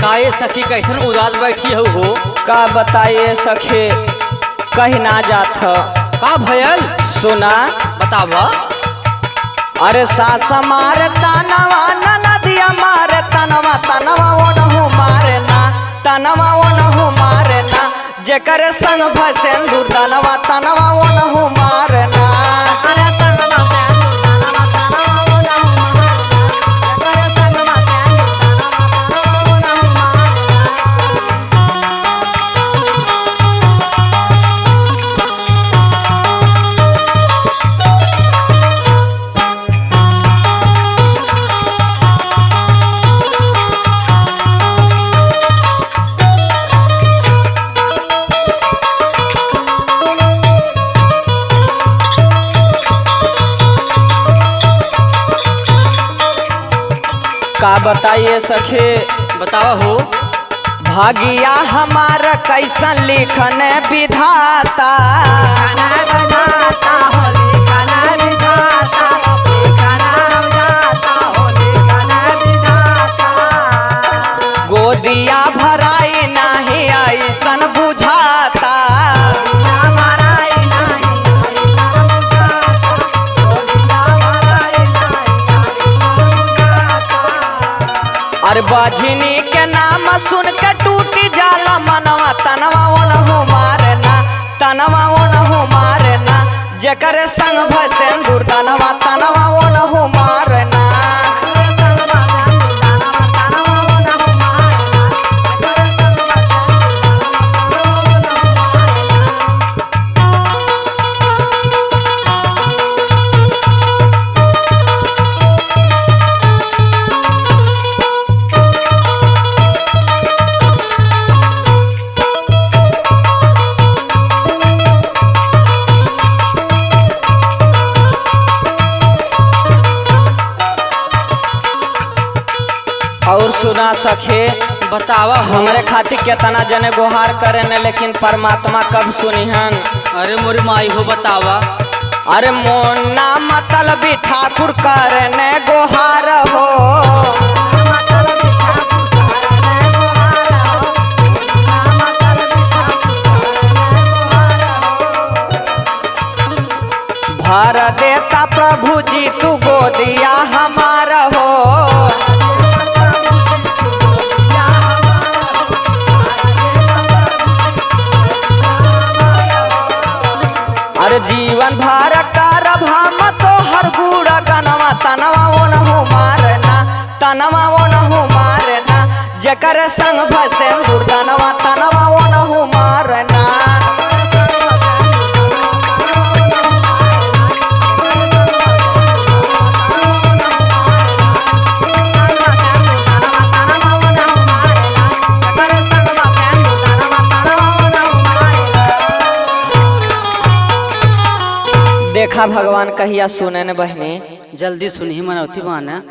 बताए सखी कैसन उदास बैठी हो। का बताइए सखी कहीं ना जात का भयल सुना बताव। अरे सास मारे तनवा नदिया मारे तनवा तनवा वो नहु मारे ना तनवा वो नहु मारे ना जेकर संग भसेंदुर तनवा तनवा वो नहु मारे ना। का बताइए सखी बतावा हो। भागिया हमारा कैसन लिखन विधाता गोदिया भराई नाही ऐसन बुझाता। अरे बाझिनी के नाम सुन के टूटी जाला मनवा तनवा वो नहु मारे ना तनवा वो नहु मारे ना जेकर संग भसेंदुर तनवा तनवा वो नहु मारे ना। और सुना सखे बतावा हो। हमरे खातिर केतना जने गुहार करे ने लेकिन परमात्मा कब सुनिहन। अरे मोरी माई हो बतावा। अरे मोना मतलबी ठाकुर करे ने गुहार हो। भर देता प्रभु जी तू गोदिया हमारा हो। अरे जीवन भर करब हम तो हर गुड़ा गनवा तनवा वो नहु मारे ना तनवा वो नहु मारे ना जेकर संग भसेंदुर तनवा तनवा वो नहु मारे ना। देखा भगवान कहिया सुने न बहने जल्दी सुनही मनौती माना।